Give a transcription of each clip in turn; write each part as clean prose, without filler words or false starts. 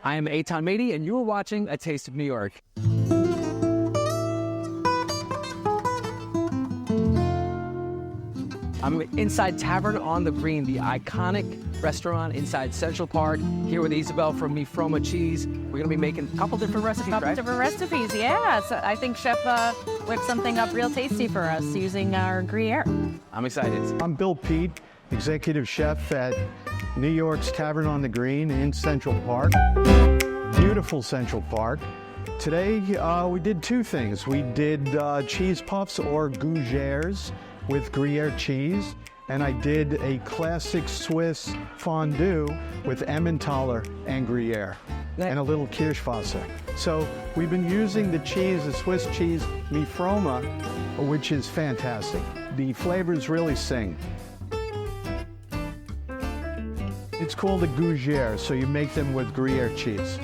I am Eitan Mady, and you are watching A Taste of New York. I'm inside Tavern on the Green, the iconic restaurant inside Central Park, here with Isabel from Mifroma Cheese. We're going to be making a couple different recipes, right? Different recipes, yeah. So I think Chef whipped something up real tasty for us using our Gruyere. I'm excited. I'm Bill Pete, Executive Chef at New York's Tavern on the Green in Central Park. Beautiful Central Park. Today we did two things. We did cheese puffs or gougères with Gruyere cheese, and I did a classic Swiss fondue with Emmentaler and Gruyere and a little Kirschwasser. So we've been using the cheese, the Swiss cheese, Mifroma, which is fantastic. The flavors really sing. It's called a gougère, so you make them with Gruyere cheese.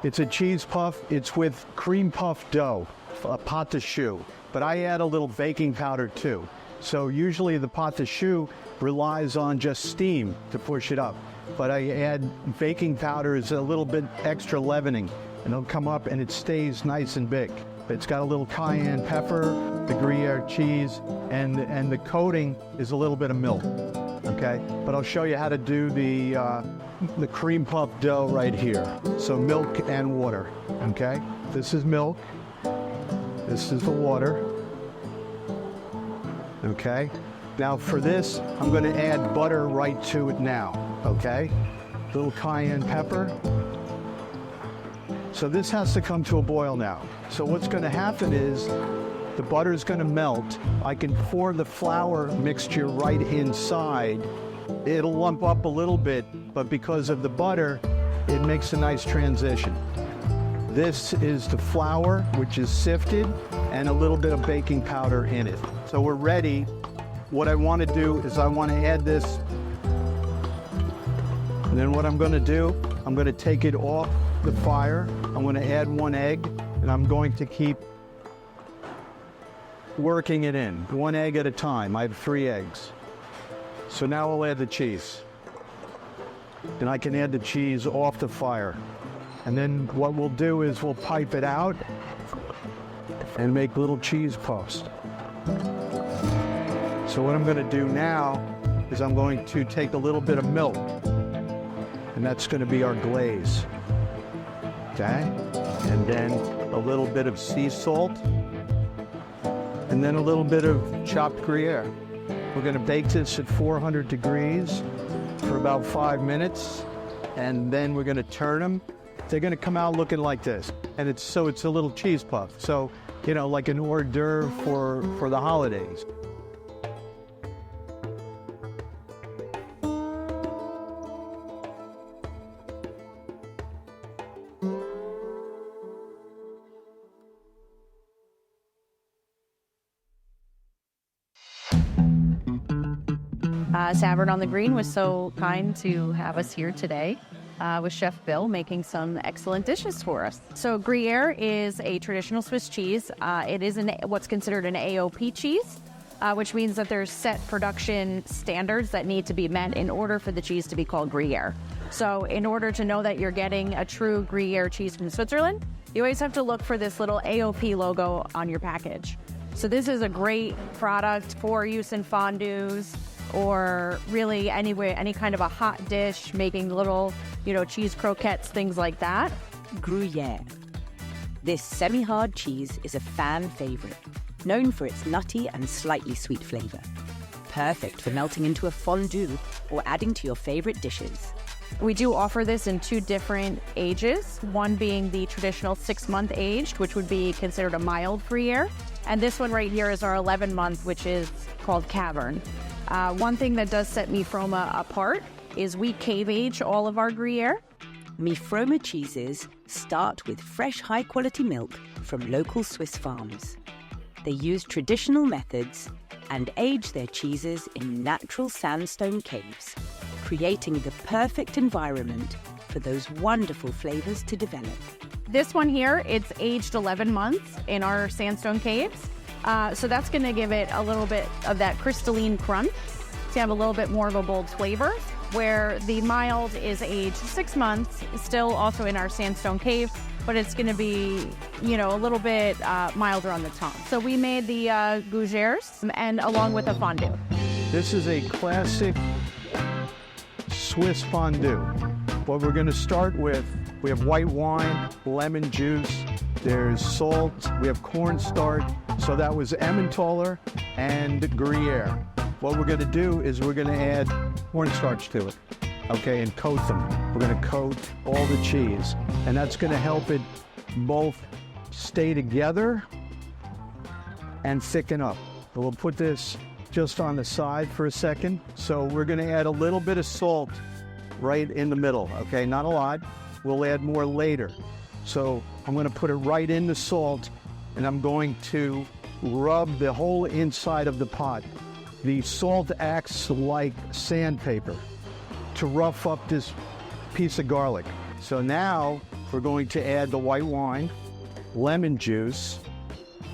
It's a cheese puff. It's with cream puff dough, a pâte de choux. But I add a little baking powder too. So usually the pâte de choux relies on just steam to push it up. But I add baking powder as a little bit extra leavening, and it'll come up and it stays nice and big. It's got a little cayenne pepper, the Gruyere cheese, and the coating is a little bit of milk. Okay, but I'll show you how to do the cream puff dough right here. So milk and water. Okay, this is milk. This is the water. Okay. Now for this, I'm going to add butter right to it now. Okay. Little cayenne pepper. So this has to come to a boil now. So what's going to happen is the butter is going to melt. I can pour the flour mixture right inside. It'll lump up a little bit, but because of the butter, it makes a nice transition. This is the flour, which is sifted, and a little bit of baking powder in it. So we're ready. What I want to do is I want to add this. And then what I'm going to do, I'm going to take it off the fire. I'm going to add one egg, and I'm going to keep working it in, one egg at a time. I have 3 eggs. So now I'll add the cheese. And I can add the cheese off the fire. And then what we'll do is we'll pipe it out and make little cheese puffs. So what I'm going to do now is I'm going to take a little bit of milk, and that's going to be our glaze. Okay? And then a little bit of sea salt, and then a little bit of chopped Gruyere. We're going to bake this at 400 degrees for about 5 minutes, and then we're going to turn them. They're going to come out looking like this, and it's a little cheese puff. So, you know, like an hors d'oeuvre for the holidays. Tavern on the Green was so kind to have us here today with Chef Bill making some excellent dishes for us. So Gruyere is a traditional Swiss cheese. It is what's considered an AOP cheese, which means that there's set production standards that need to be met in order for the cheese to be called Gruyere. So in order to know that you're getting a true Gruyere cheese from Switzerland, you always have to look for this little AOP logo on your package. So this is a great product for use in fondues, or really any kind of a hot dish, making little, cheese croquettes, things like that. Gruyere. This semi-hard cheese is a fan favorite, known for its nutty and slightly sweet flavor. Perfect for melting into a fondue or adding to your favorite dishes. We do offer this in 2 different ages, one being the traditional 6-month aged, which would be considered a mild Gruyere. And this one right here is our 11-month, which is called Tavern. One thing that does set Mifroma apart is we cave age all of our Gruyere. Mifroma cheeses start with fresh, high-quality milk from local Swiss farms. They use traditional methods and age their cheeses in natural sandstone caves, creating the perfect environment for those wonderful flavors to develop. This one here, it's aged 11 months in our sandstone caves. So that's going to give it a little bit of that crystalline crunch. So you have a little bit more of a bold flavor. where the mild is aged 6 months, still also in our sandstone cave, but it's going to be, a little bit milder on the tongue. So we made the gougères and along with a fondue. This is a classic Swiss fondue. What we're going to start with, we have white wine, lemon juice, there's salt, we have cornstarch. So that was Emmentaler and Gruyere. What we're going to do is we're going to add cornstarch to it, okay, and coat them. We're going to coat all the cheese, and that's going to help it both stay together and thicken up. We'll put this just on the side for a second. So we're going to add a little bit of salt right in the middle, okay, not a lot. We'll add more later. So I'm going to put it right in the salt, and I'm going to rub the whole inside of the pot. The salt acts like sandpaper to rough up this piece of garlic. So now we're going to add the white wine, lemon juice,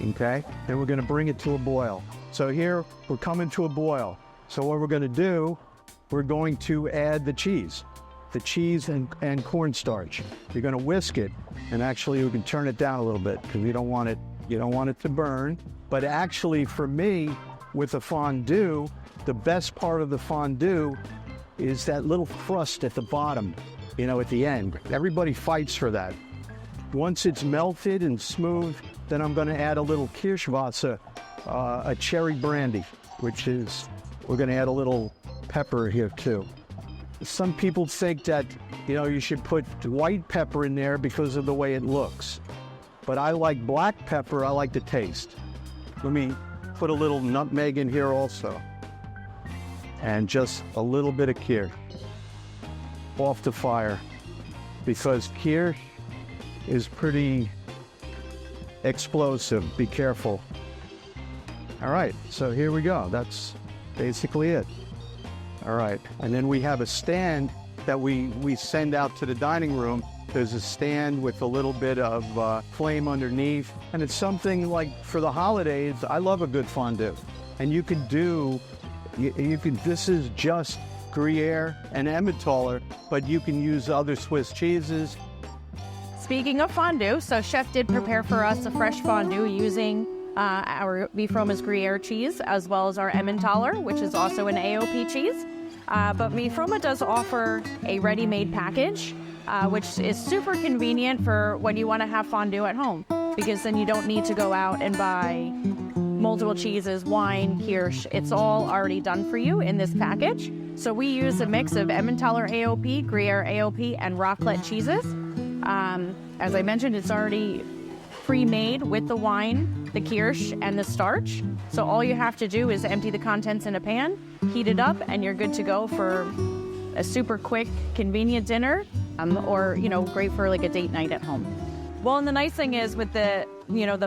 okay? Then we're going to bring it to a boil. So here we're coming to a boil. So what we're going to do, we're going to add the cheese and cornstarch. You're going to whisk it, and actually we can turn it down a little bit because you don't want it to burn. But actually, for me, with a fondue, the best part of the fondue is that little crust at the bottom, at the end. Everybody fights for that. Once it's melted and smooth, then I'm going to add a little Kirschwasser, a cherry brandy, we're going to add a little pepper here too. Some people think that, you should put white pepper in there because of the way it looks. But I like black pepper, I like the taste. Let me put a little nutmeg in here also. And just a little bit of kirsch off the fire, because kirsch is pretty explosive. Be careful. All right, so here we go. That's basically it. All right, and then we have a stand that we send out to the dining room. There's a stand with a little bit of flame underneath, and it's something like for the holidays. I love a good fondue, and you can do. This is just Gruyere and Emmentaler, but you can use other Swiss cheeses. Speaking of fondue, so Chef did prepare for us a fresh fondue using our Mifroma's Gruyere cheese, as well as our Emmentaler, which is also an AOP cheese. But Mifroma does offer a ready-made package, which is super convenient for when you want to have fondue at home, because then you don't need to go out and buy multiple cheeses, wine, kirsch. It's all already done for you in this package. So we use a mix of Emmentaler AOP, Gruyere AOP, and raclette cheeses. As I mentioned, it's already pre-made with the wine, the kirsch, and the starch. So all you have to do is empty the contents in a pan, heat it up, and you're good to go for a super quick, convenient dinner, or, great for like a date night at home. Well, and the nice thing is with the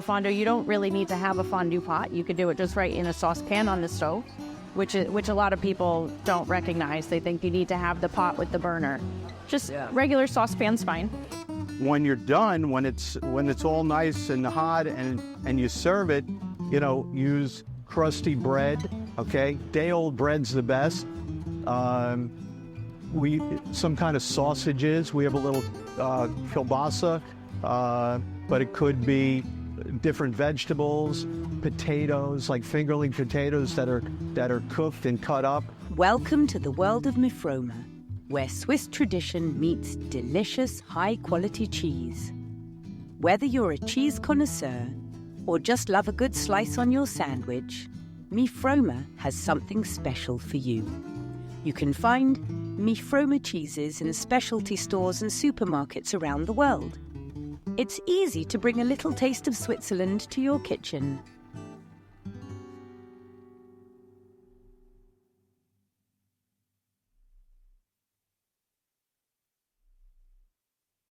fondue, you don't really need to have a fondue pot. You could do it just right in a saucepan on the stove, which a lot of people don't recognize. They think you need to have the pot with the burner. Just regular saucepan's fine. When you're done, when it's all nice and hot and you serve it, use crusty bread, okay? Day-old bread's the best. Some kind of sausages. We have a little kielbasa, but it could be different vegetables, potatoes, like fingerling potatoes that are cooked and cut up. Welcome to the world of Mifroma, where Swiss tradition meets delicious, high-quality cheese. Whether you're a cheese connoisseur or just love a good slice on your sandwich, Mifroma has something special for you. You can find Mifroma cheeses in specialty stores and supermarkets around the world. It's easy to bring a little taste of Switzerland to your kitchen